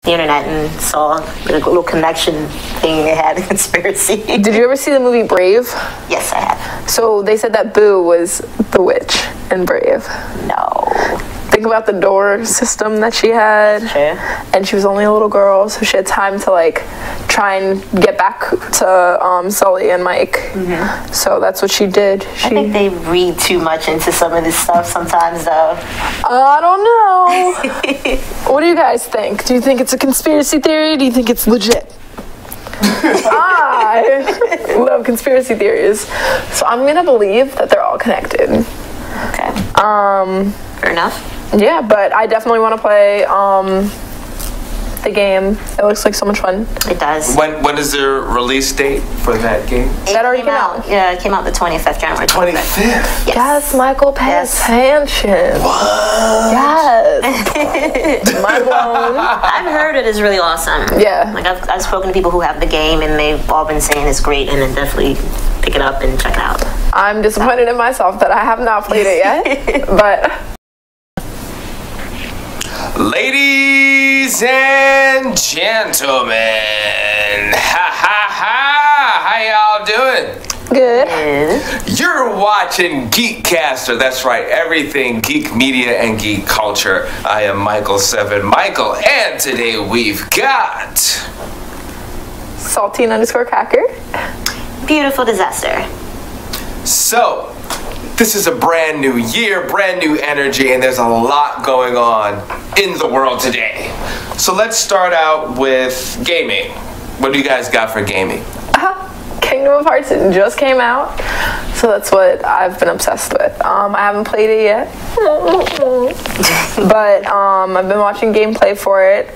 the internet and saw the little connection thing they had, conspiracy. Did you ever see the movie Brave? Yes, I have. So they said that Boo was the witch in Brave. No. Think about the door system that she had. Sure. And she was only a little girl, so she had time to like try and get back to Sully and Mike. Mm-hmm. So that's what she did. I think they read too much into some of this stuff sometimes, though. I don't know. What do you guys think? Do you think it's a conspiracy theory? Do you think it's legit? I love conspiracy theories, so I'm gonna believe that they're all connected. Okay. Fair enough. Yeah, but I definitely want to play the game. It looks like so much fun. It does. When is the release date for that game? That already came out. Yeah, it came out the 25th, January 25th. Yes, yes, Michael pays attention. What? Yes. Mind blown. I've heard it is really awesome. Yeah. Like I've spoken to people who have the game and they've all been saying it's great, and then definitely pick it up and check it out. I'm disappointed in myself that I have not played it yet, but... Ladies and gentlemen, ha ha ha, how y'all doing? Good. You're watching Geekcaster, that's right, everything geek media and geek culture. I am Michael and today we've got... Saltine_Cacker. Beautiful Disaster. So, this is a brand new year, brand new energy, and there's a lot going on in the world today. So let's start out with gaming. What do you guys got for gaming? Kingdom of Hearts just came out, so that's what I've been obsessed with. I haven't played it yet, but I've been watching gameplay for it.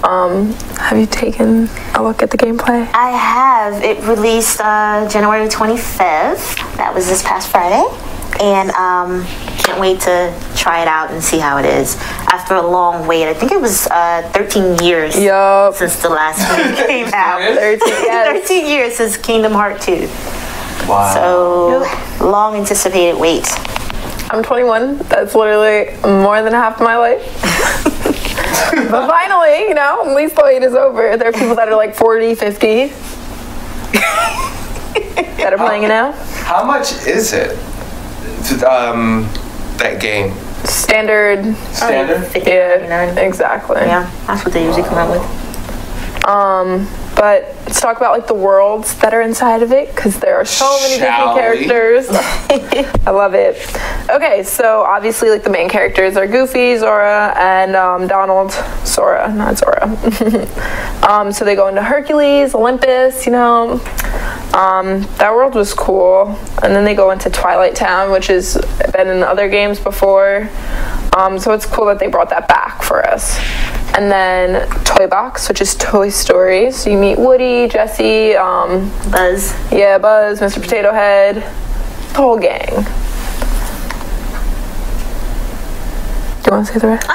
Have you taken a look at the gameplay? I have. It released January 25th. That was this past Friday. And can't wait to try it out and see how it is. After a long wait, I think it was 13 years since the last game came out. 13 years since Kingdom Hearts 2. Wow. So, long anticipated wait. I'm 21. That's literally more than half my life. But finally, you know, at least the wait is over. There are people that are like 40, 50 that are playing it now. How much is it? That game. Standard. Yeah, exactly. Yeah, that's what they usually come out with. But let's talk about like the worlds that are inside of it, because there are so many different characters. I love it. Okay, so obviously like the main characters are Goofy, Zora, and Donald. Sora, not Zora. So they go into Hercules, Olympus, you know. That world was cool. And then they go into Twilight Town, which has been in other games before. So it's cool that they brought that back for us. And then Toy Box, which is Toy Story. So you meet Woody, Jessie, Buzz. Yeah, Buzz, Mr. Potato Head, the whole gang. Do you want to say the rest?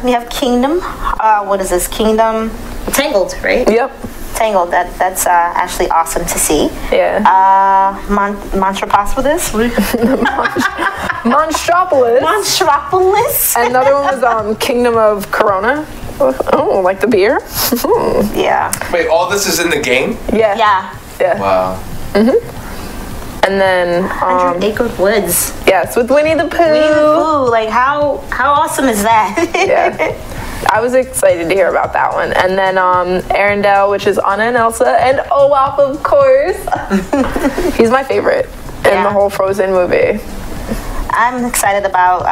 We have Kingdom. What is this? Kingdom Tangled, right? Yep. Tangled. That's actually awesome to see. Yeah. Monstropolis. Monstropolis. Monstropolis. And another one was Kingdom of Corona. Oh, like the beer? Yeah. Wait, all this is in the game? Yeah. Yeah. Wow. And then 100 Acre Woods. Yes, with Winnie the Pooh. Winnie the Pooh. Like how awesome is that? Yeah. I was excited to hear about that one. And then Arendelle, which is Anna and Elsa, and Olaf, of course. He's my favorite in the whole Frozen movie. I'm excited about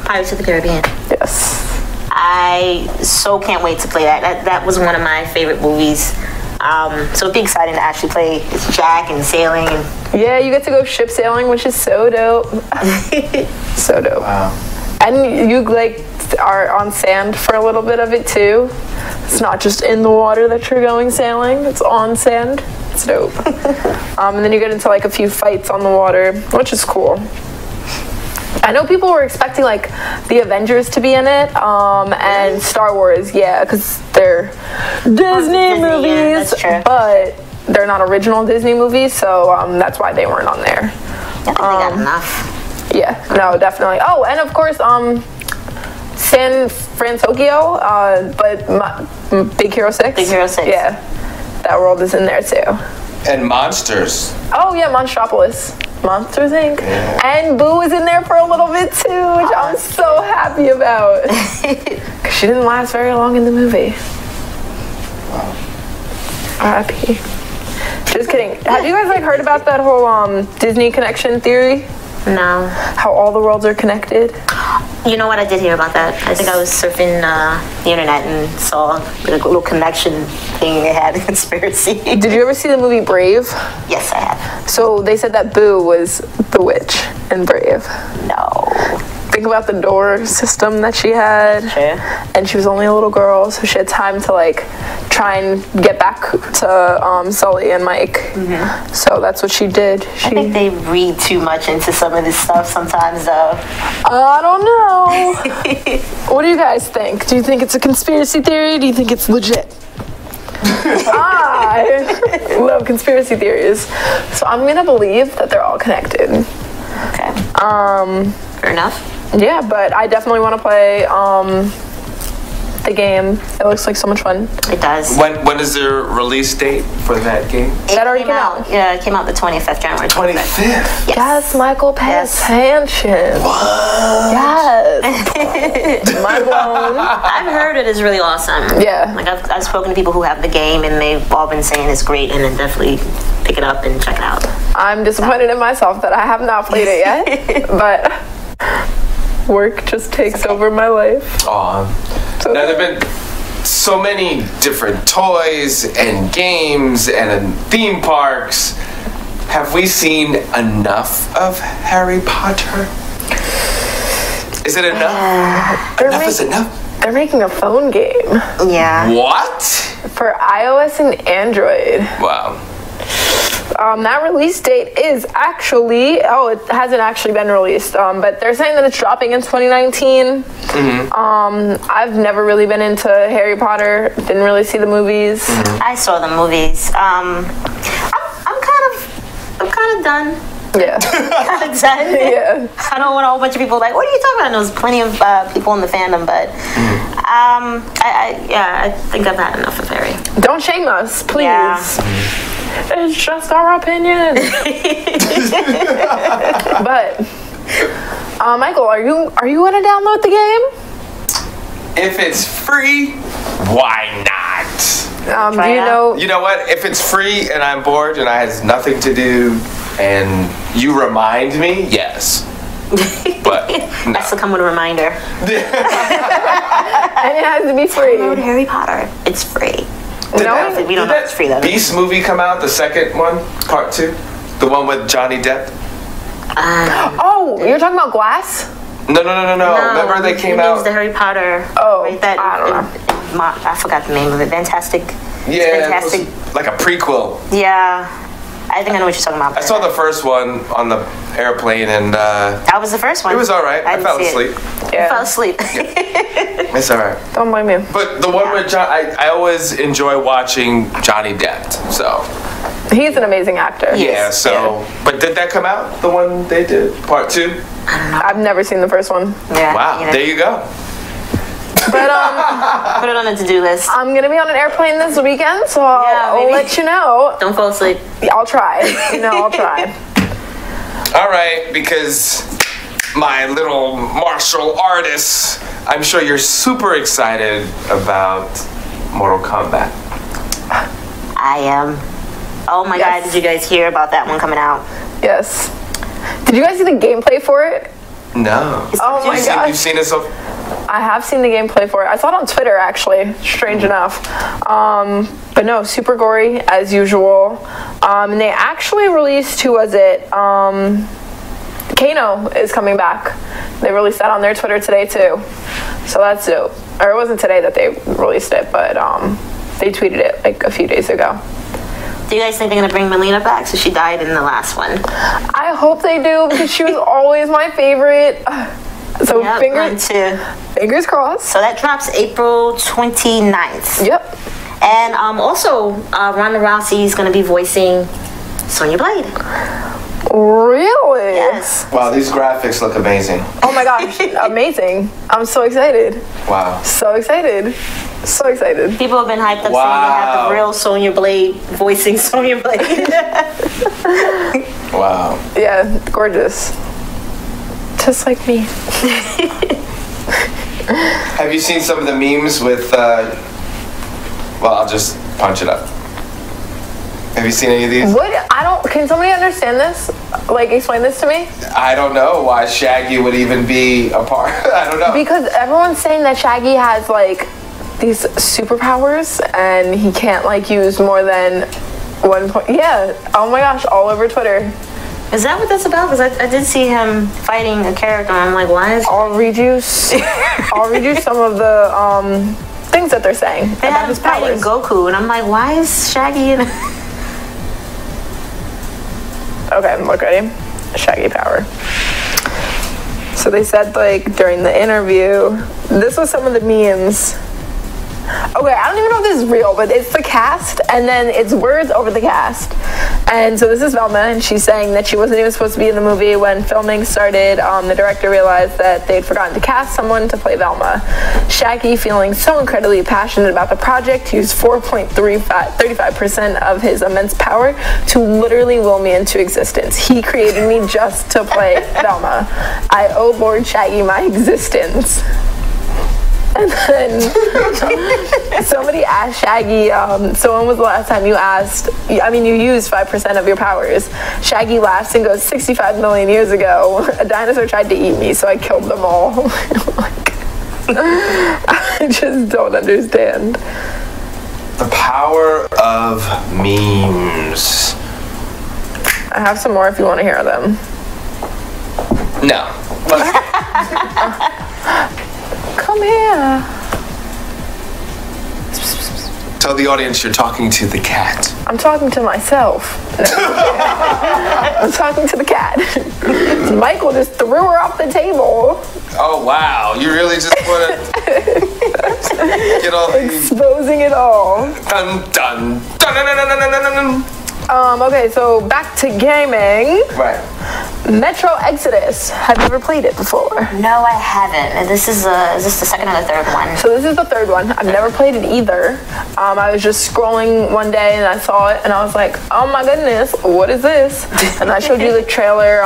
Pirates of the Caribbean. Yes. I so can't wait to play that. That was one of my favorite movies. So it'd be exciting to actually play Jack and sailing. Yeah, you get to go ship sailing, which is so dope. So dope. Wow. And you like are on sand for a little bit of it too. It's not just in the water that you're going sailing. It's on sand. It's dope. And then you get into like a few fights on the water, which is cool. I know people were expecting like the Avengers to be in it, and Star Wars, because they're Disney movies, yeah, that's true. But they're not original Disney movies, so that's why they weren't on there. I think they got enough. Yeah, no, definitely. Oh, and of course, San Francisco, but Big Hero 6. Big Hero 6. Yeah, that world is in there too. And Monsters. Oh yeah, Monstropolis. Monsters Inc. Yeah. And Boo is in there for a little bit too, which I'm so happy about. Because she didn't last very long in the movie. R.I.P. Just kidding. Have you guys heard about that whole Disney connection theory? No. How all the worlds are connected? You know what? I did hear about that. I think I was surfing the internet and saw a little connection thing they had, a conspiracy. Did you ever see the movie Brave? Yes, I have. So they said that Boo was the witch in Brave. No. Think about the door system that she had. Sure. And she was only a little girl, so she had time to try and get back to Sully and Mike. Mm-hmm. So that's what she did. I think they read too much into some of this stuff sometimes, though. I don't know. What do you guys think? Do you think it's a conspiracy theory? Do you think it's legit? I love conspiracy theories. So I'm gonna believe that they're all connected. Okay. Fair enough. Yeah, but I definitely want to play the game. It looks like so much fun. It does. When is their release date for that game? That already came out. Yeah, it came out the 25th, January 25th. 25th? Yes, Michael Expansion. What? Yes. Mind blown. I've heard it is really awesome. Yeah. I've spoken to people who have the game and they've all been saying it's great, and then definitely pick it up and check it out. I'm disappointed in myself that I have not played it yet, but work just takes over my life. Now there have been so many different toys and games and theme parks. Have we seen enough of Harry Potter? Is it enough? Enough is enough? They're making a phone game. Yeah. What? For iOS and Android. Wow. That release date is actually, it hasn't actually been released, but they're saying that it's dropping in 2019. Mm-hmm. I've never really been into Harry Potter, didn't really see the movies. Mm-hmm. I saw the movies. I'm kind of done. Yeah. Kind of done. Yeah. I don't want a whole bunch of people what are you talking about? And there's plenty of people in the fandom, but I think I've had enough of Harry. Don't shame us, please. Yeah. It's just our opinion. But Michael, are you gonna download the game? If it's free, why not? Do you know? You know what? If it's free and I'm bored and I have nothing to do and you remind me, yes. But no. Has to come with a reminder. And it has to be free. Download Harry Potter. It's free. We don't know it's free though. Beast movie come out, the second one, part 2? The one with Johnny Depp? You're talking about Glass? No. Remember they came out? The Harry Potter. I don't know. I forgot the name of it. Fantastic. Yeah, Fantastic. it was like a prequel. Yeah. I think I know what you're talking about. I saw the first one on the airplane and that was the first one. It was alright. I fell asleep. Yeah. Fell asleep. It's alright. Don't blame me. But the one with I always enjoy watching Johnny Depp. So he's an amazing actor. Yeah, but did that come out? The one they did? Part 2? I don't know. I've never seen the first one. Yeah. Wow, there you go. But put it on the to-do list. I'm gonna be on an airplane this weekend, so I'll let you know. Don't fall asleep. I'll try. I'll try. All right, because my little martial artist, I'm sure you're super excited about Mortal Kombat. I am. Oh my God, did you guys hear about that one coming out? Yes. Did you guys see the gameplay for it? No. Oh my gosh. You've seen it so... I have seen the gameplay for it. I saw it on Twitter, actually. Strange enough. But no, super gory, as usual. And they actually released, who was it? Kano is coming back. They released that on their Twitter today, too. So that's dope. Or it wasn't today that they released it, but they tweeted it like a few days ago. Do you guys think they're going to bring Melina back? So she died in the last one. I hope they do, because she was always my favorite. So fingers crossed. So that drops April 29th. Yep. And also, Ronda Rousey is going to be voicing Sonya Blade. Really? Yes. Wow, these graphics look amazing. Oh my gosh, amazing. I'm so excited. Wow. So excited. So excited. People have been hyped up saying they have the real Sonya Blade voicing Sonya Blade. Wow. Yeah, gorgeous. Just like me. Have you seen some of the memes with, well, I'll just punch it up. Have you seen any of these? Can somebody understand this? Like, explain this to me? I don't know why Shaggy would even be a part. I don't know. Because everyone's saying that Shaggy has, like, these superpowers, and he can't, like, use more than 1 point. Yeah. Oh my gosh, all over Twitter. Is that what that's about? Because I did see him fighting a character, and I'm like, why is... I'll read you some of the, things that they're saying They about had him his fighting powers. Goku, and I'm like, why is Shaggy in... Okay, look, ready? Shaggy power. So they said, like, during the interview, this was some of the memes. Okay, I don't even know if this is real, but it's the cast, and then it's words over the cast. And so this is Velma, and she's saying that she wasn't even supposed to be in the movie. When filming started, the director realized that they'd forgotten to cast someone to play Velma. Shaggy, feeling so incredibly passionate about the project, used 4.35% of his immense power to literally will me into existence. He created me just to play Velma. I owe Lord Shaggy my existence. And then somebody asked Shaggy, so when was the last time you you used 5% of your powers? Shaggy laughs and goes, 65 million years ago, a dinosaur tried to eat me, so I killed them all. I just don't understand. The power of memes. I have some more if you want to hear them. No. Come here. Tell the audience you're talking to the cat. I'm talking to myself. No. I'm talking to the cat. Michael just threw her off the table. Oh, wow. You really just want to get all exposing it all. Dun, dun, dun, dun, dun, dun, dun, dun, dun. Okay, so back to gaming. Right. Metro Exodus. Have you ever played it before? No, I haven't. Is this the second or the third one? So this is the third one. I've never played it either. I was just scrolling one day and I saw it and I was like, oh my goodness, what is this? And I showed you the trailer.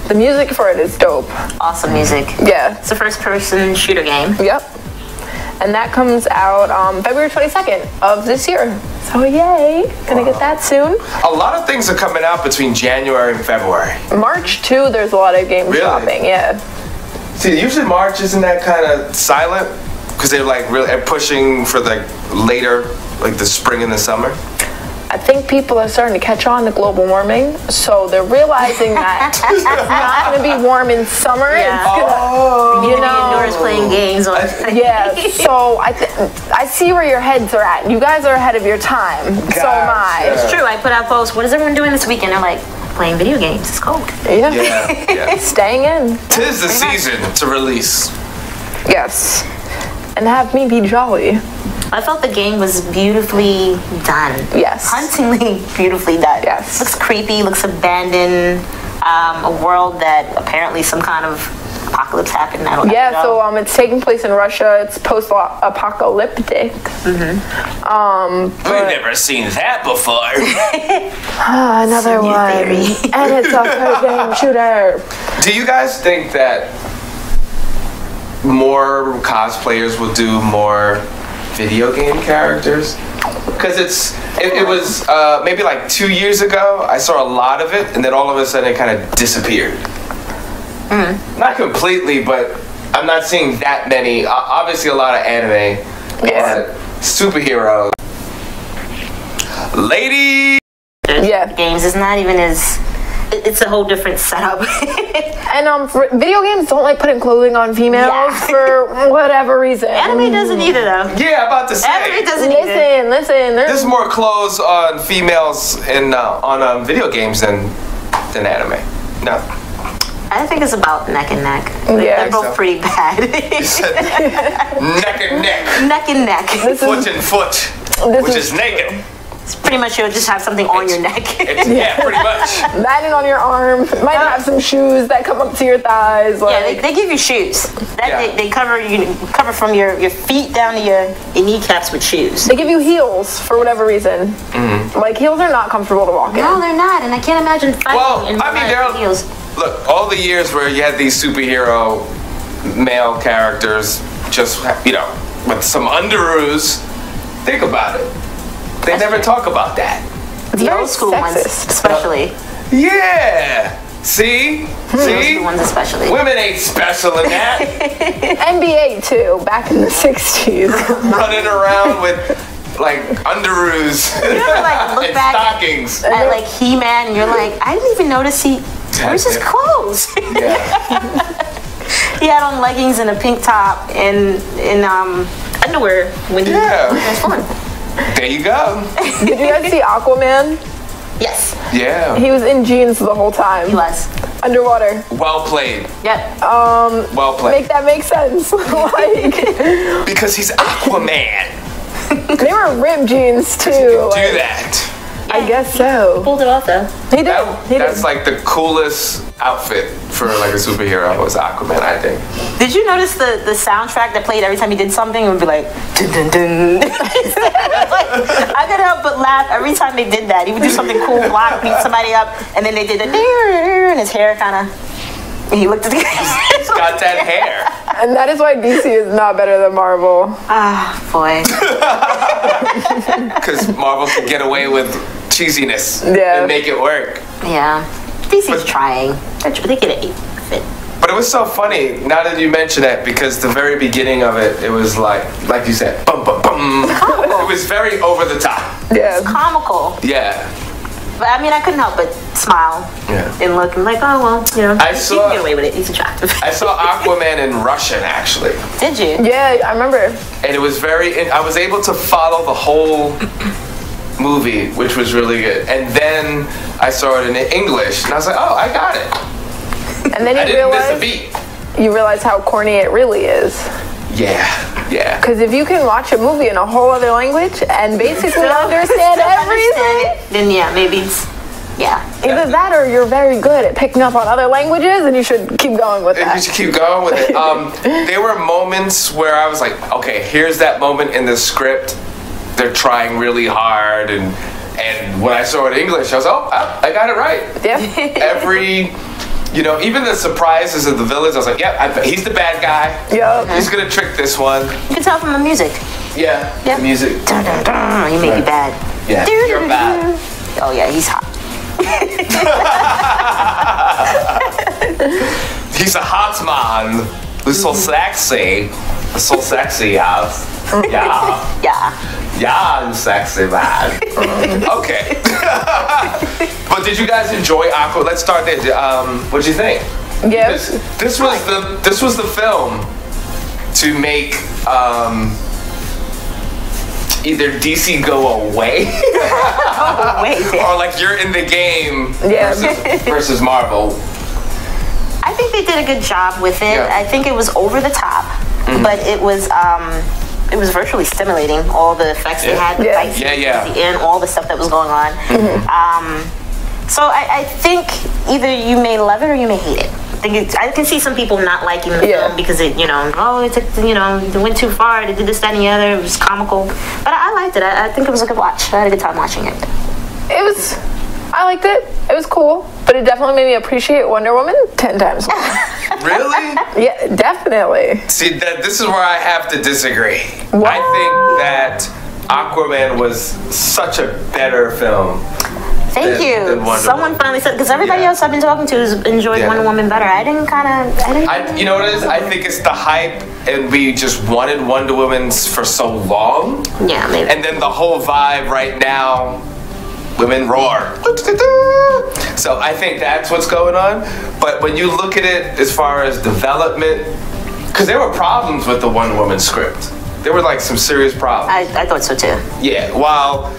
The music for it is dope. Awesome music. Yeah. It's a first-person shooter game. Yep. And that comes out February 22nd of this year. So yay, gonna get that soon. A lot of things are coming out between January and February. March too, there's a lot of games dropping, yeah. See, usually March isn't that kind of silent because they're like really pushing for like later, like the spring and the summer. I think people are starting to catch on to global warming, so they're realizing that it's not going to be warm in summer. Yeah. It's gonna, you know, indoors playing games. Yeah. So I see where your heads are at. You guys are ahead of your time. Gotcha. So am I. It's true. I put out posts. What is everyone doing this weekend? They're like playing video games. It's cold. Yeah. Staying in. 'Tis the season to release. Yes. And have me be jolly. I felt the game was beautifully done. Yes. Hauntingly beautifully done. Yes. Looks creepy, looks abandoned. A world that apparently some kind of apocalypse happened. I don't know. Yeah, so it's taking place in Russia. It's post-apocalyptic. We've never seen that before. Another one. And it's a third-game shooter. Do you guys think that more cosplayers will do more video game characters? Because it was maybe like 2 years ago I saw a lot of it and then all of a sudden it kind of disappeared. Not completely, but I'm not seeing that many. Obviously a lot of anime, but superheroes. Lady games is not even as... It's a whole different setup. And video games don't like putting clothing on females for whatever reason. Anime doesn't either, though. Yeah, about to say. Anime doesn't either. Listen. There's more clothes on females in on video games than anime. No. I think it's about neck and neck. Yeah, They're both pretty bad. Neck and neck. Neck and neck. Foot and foot. Which is naked. It's pretty much you'll just have something on your neck. Yeah, pretty much. Landing on your arm. Might have some shoes that come up to your thighs. Like. Yeah, they give you shoes. They cover from your feet down to your kneecaps with shoes. They give you heels for whatever reason. Like heels are not comfortable to walk in. No, they're not, and I can't imagine fighting in heels. Look, all the years where you had these superhero male characters, just with some underoos. Think about it. They never talk about that. The old school ones, especially. Yeah. See? The old school ones, especially. Women ain't special in that. NBA too, back in the 60s. Running around with like underoos You ever look and back stockings. at He-Man and you're like, I didn't even notice where's his clothes? Yeah. He had on leggings and a pink top and underwear when he transformed. There you go. Did you guys see Aquaman? Yes. Yeah. He was in jeans the whole time. He was. Underwater. Well played. Yep. Well played. Make that make sense. Because he's Aquaman. They were ripped jeans too. Do that. I guess so. Pulled it off though. He did. That's like the coolest outfit for like a superhero was Aquaman, I think. Did you notice the soundtrack that played every time he did something? It would be like, dun, dun, dun. I couldn't help but laugh every time they did that. He would do something cool, block, beat somebody up, and then they did the and his hair kind of. He looked at the He's got that hair. And that is why DC is not better than Marvel. Ah, boy. Because Marvel can get away with cheesiness and make it work. Yeah. DC's trying. They get it fit. But it was so funny, now that you mention it, because the very beginning of it, it was like you said, bum, bum, bum. It was very over the top. Yeah. It's comical. Yeah. But I mean, I couldn't help but smile and look and like, oh, well, he can get away with it. He's attractive. I saw Aquaman in Russian, actually. Did you? Yeah, I remember. And it was I was able to follow the whole movie, which was really good. And then I saw it in English, and I was like, oh, I got it. And then I didn't miss a beat. You realize how corny it really is. Yeah. Because if you can watch a movie in a whole other language and basically understand everything, then maybe it's, either that or you're very good at picking up on other languages and you should keep going with that. You should keep going with it. There were moments where I was like, okay, here's that moment in the script. They're trying really hard, and when I saw it in English, I was like, oh, I got it right. Yeah. Even the surprises of the villains, I was like, he's the bad guy. Yep. He's gonna trick this one. You can tell from the music. Yeah. The music. Dun, dun, dun. You may be bad. Yeah. You're bad. Oh yeah, he's hot. He's a hot man. He's so sexy. So sexy, yes. Yeah. Yeah, I'm sexy man. Okay. But did you guys enjoy Aqua? Let's start there. What'd you think? Yeah. This was the film to make either DC go away or like you're in the game versus Marvel. I think they did a good job with it. I think it was over the top, but it was virtually stimulating. All the effects they had, the fight scenes, and all the stuff that was going on. So I think either you may love it or you may hate it. I can see some people not liking the film because it went too far. They did this, that, and the other. It was comical, but I liked it. I think it was a good watch. I had a good time watching it. I liked it. It was cool, but it definitely made me appreciate Wonder Woman 10 times more. Really? Yeah, definitely. See, this is where I have to disagree. What? I think that Aquaman was such a better film. Thank you. Someone finally said, because everybody else I've been talking to has enjoyed Wonder Woman better. You know what it is? I think it's the hype, and we just wanted Wonder Woman for so long. Yeah, maybe. And then the whole vibe right now, women roar. So I think that's what's going on. But when you look at it as far as development, because there were problems with the Wonder Woman script. There were like some serious problems. I thought so too. Yeah, while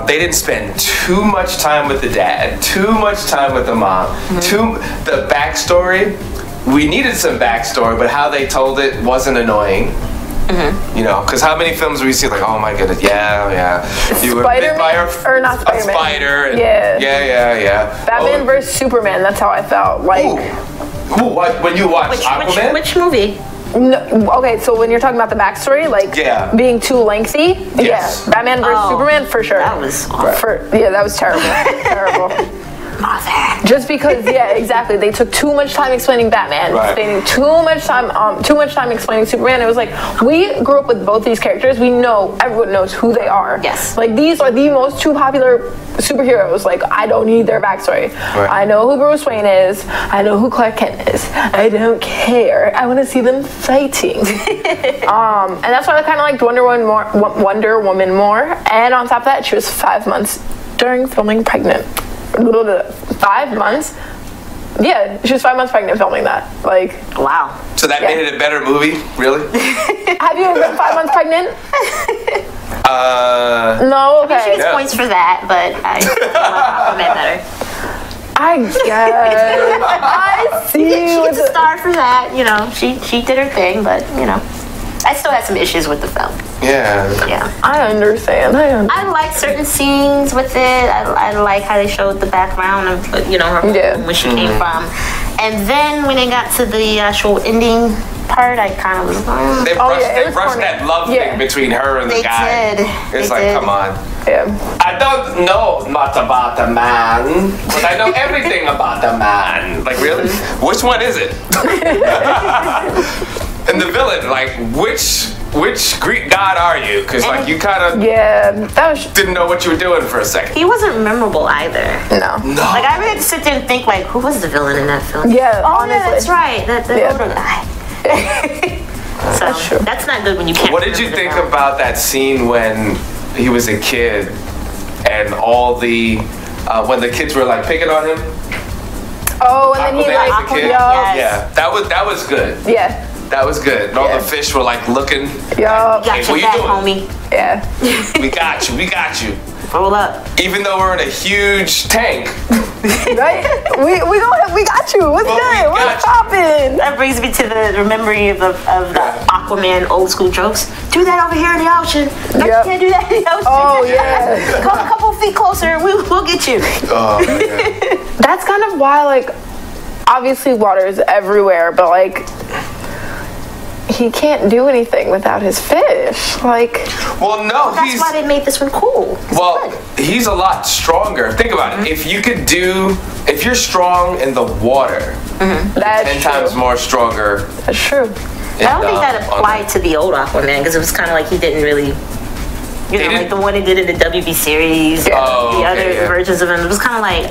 they didn't spend too much time with the dad, too much time with the mom, the backstory. We needed some backstory, but how they told it wasn't annoying. You know, because how many films we see like, oh my goodness, yeah. You were bit by or not Spider-Man. a spider. And yeah. Batman versus Superman. That's how I felt. Like, what when you watched Aquaman? Which movie? No, okay, so when you're talking about the backstory, like being too lengthy, Batman versus Superman for sure. That was awful. That was terrible. Terrible. Just because, exactly. They took too much time explaining Batman, spending too much time explaining Superman. It was like, we grew up with both these characters. We know, everyone knows who they are. Yes. Like, these are the most two popular superheroes. Like, I don't need their backstory. I know who Bruce Wayne is. I know who Clark Kent is. I don't care. I want to see them fighting. And that's why I kind of liked Wonder Woman more. And on top of that, she was 5 months during filming pregnant. 5 months? Yeah, she was 5 months pregnant filming that. Like, wow. So that made it a better movie, really? Have you ever been 5 months pregnant? No, okay. She gets points for that, but I love Aquaman better. I guess. I see. She gets a star for that. You know, she did her thing, but you know, I still had some issues with the film. Yeah. I understand. I like certain scenes with it. I like how they showed the background of, you know, her home, where she came from. And then when it got to the actual ending part, I kind of was like, They rushed that love thing between her and the guy. It's like, come on. Yeah. I don't know much about the man, but I know everything about the man. Like, really? Which one is it? And the villain, like, which Greek god are you? Because, like, you kind of didn't know what you were doing for a second. He wasn't memorable either. No. Like, I really had to sit there and think, like, who was the villain in that film? Yeah, honestly. Yeah, that's right. The older guy. So, that's true. That's not good when you can't. What did you think about that scene when he was a kid and all the, when the kids were, like, picking on him? Oh, and then he, like, yeah, that was good. Yeah. That was good. And all the fish were like looking. Got your back, homie. Yeah. We got you. Roll up. Even though we're in a huge tank. Right? We got you. What's good? What's poppin'? That brings me to the memory of the Aquaman old school jokes. Do that over here in the ocean. No, you can't do that in the ocean. Oh, yeah. Come a couple feet closer. We'll get you. Oh, man. That's kind of why, like, obviously water is everywhere, but, like, he can't do anything without his fish. Like, well, no, that's why they made this one cool. He's a lot stronger. Think about it. If you're strong in the water, that's 10 times more stronger. That's true. I don't think that applied to the old Aquaman because it was kind of like he didn't really. You know, like the one he did in the WB series, the other versions of him, it was kind of like,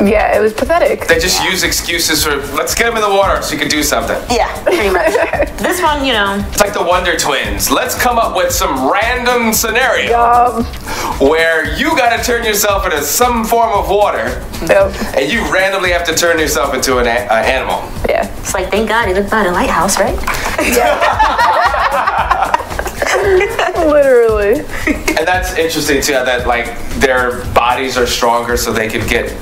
yeah, it was pathetic. They just use excuses for, let's get him in the water so he can do something. Yeah, pretty much. This one, you know. It's like the Wonder Twins. Let's come up with some random scenario where you got to turn yourself into some form of water, and you randomly have to turn yourself into an animal. Yeah. It's like, thank God he lived by the lighthouse, right? Yeah. Literally. And that's interesting too, that like their bodies are stronger so they could get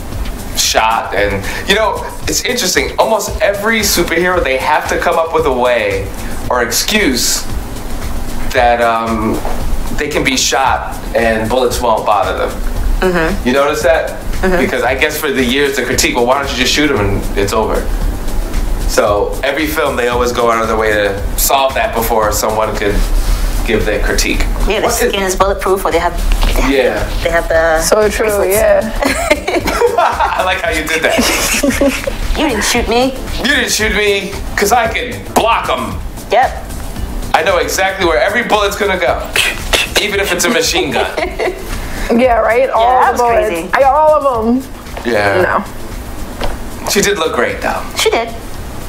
shot. And you know, it's interesting, almost every superhero, they have to come up with a way or excuse that they can be shot and bullets won't bother them. You notice that? Because I guess for the years the critique, well, why don't you just shoot him and it's over? So every film they always go out of their way to solve that before someone could give their critique. Yeah, the skin is bulletproof, or they have the. So true, bracelets. I like how you did that. You didn't shoot me. You didn't shoot me because I can block them. Yep. I know exactly where every bullet's gonna go, even if it's a machine gun. Yeah, right. All the bullets. Crazy. I got all of them. Yeah. No. She did look great though. She did.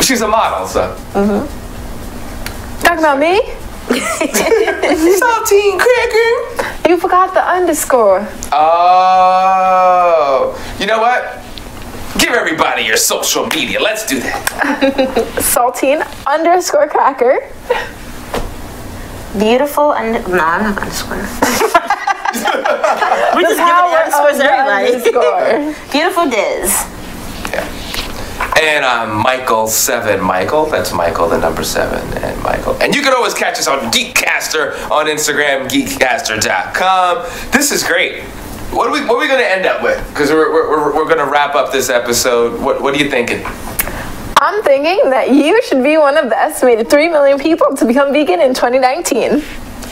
She's a model, so. Talking about me? Saltine cracker. You forgot the underscore. Oh. You know what? Give everybody your social media. Let's do that. Saltine underscore cracker. Beautiful no, I don't have underscore. We're just giving underscores to everybody. Beautiful Diz. Yeah. And I'm Michael7 Michael. That's Michael, the number 7, and Michael. And you can always catch us on Geekcaster on Instagram, geekcaster.com. This is great. What are we going to end up with? Because we're going to wrap up this episode. What are you thinking? I'm thinking that you should be one of the estimated 3 million people to become vegan in 2019.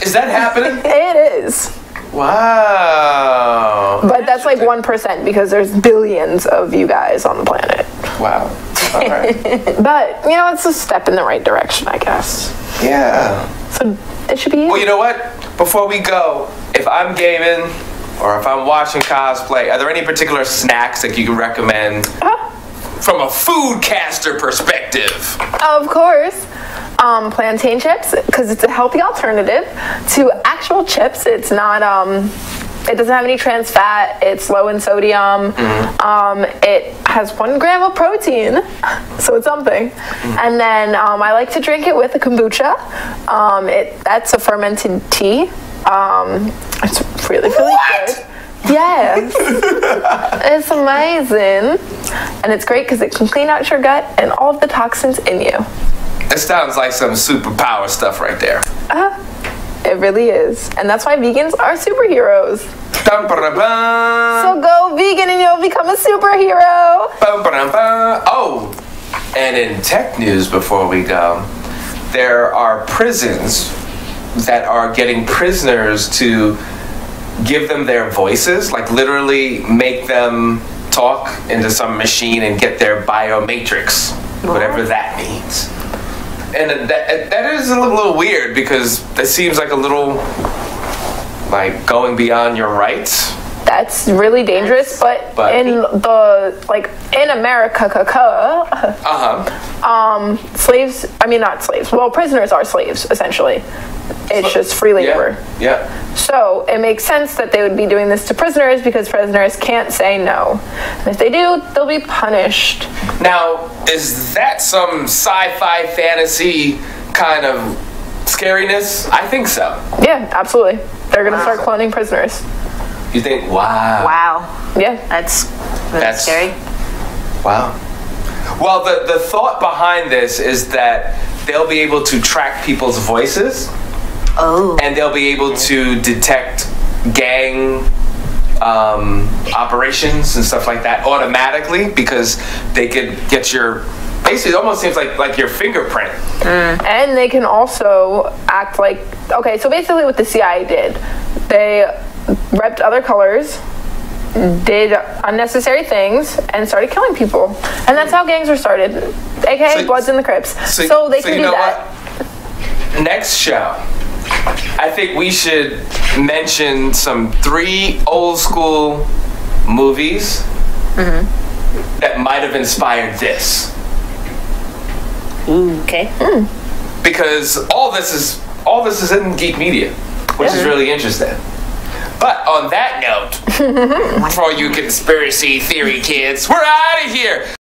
Is that happening? It is. Wow. But that's like 1% because there's billions of you guys on the planet. Wow. All right. But, it's a step in the right direction, I guess. Yeah. So it should be you. Well, you know what? Before we go, if I'm gaming or if I'm watching cosplay, are there any particular snacks that you can recommend from a foodcaster perspective? Of course. Plantain chips, because it's a healthy alternative to actual chips. It's not, it doesn't have any trans fat. It's low in sodium. It has 1 gram of protein, so it's something. And then I like to drink it with a kombucha. That's a fermented tea. It's really, really good. Yes. It's amazing. And it's great because it can clean out your gut and all of the toxins in you. It sounds like some superpower stuff right there. It really is. And that's why vegans are superheroes. So go vegan and you'll become a superhero. Oh, and in tech news before we go, there are prisons that are getting prisoners to give them their voices, like literally make them talk into some machine and get their biomatrix, whatever that means. And that is a little weird because it seems like a little like going beyond your rights. That's really dangerous, but in in America, slaves, not slaves. Well, prisoners are slaves, essentially. It's just free labor. Yeah. So it makes sense that they would be doing this to prisoners because prisoners can't say no. And if they do, they'll be punished. Now, is that some sci-fi fantasy kind of scariness? I think so. Yeah, absolutely. They're going to start cloning prisoners. You think, wow. Wow. Yeah. That's scary. Wow. Well, the thought behind this is that they'll be able to track people's voices. Oh. And they'll be able to detect gang operations and stuff like that automatically because they could get your... Basically, it almost seems like your fingerprint. And they can also act like... Okay, so basically what the CIA did, they repped other colors, did unnecessary things, and started killing people. And that's how gangs were started, aka Bloods and the Crips. So they can do that. What? Next show, I think we should mention some 3 old school movies that might have inspired this. Okay. Because all this is in geek media, which is really interesting. But on that note, for all you conspiracy theory kids, we're out of here.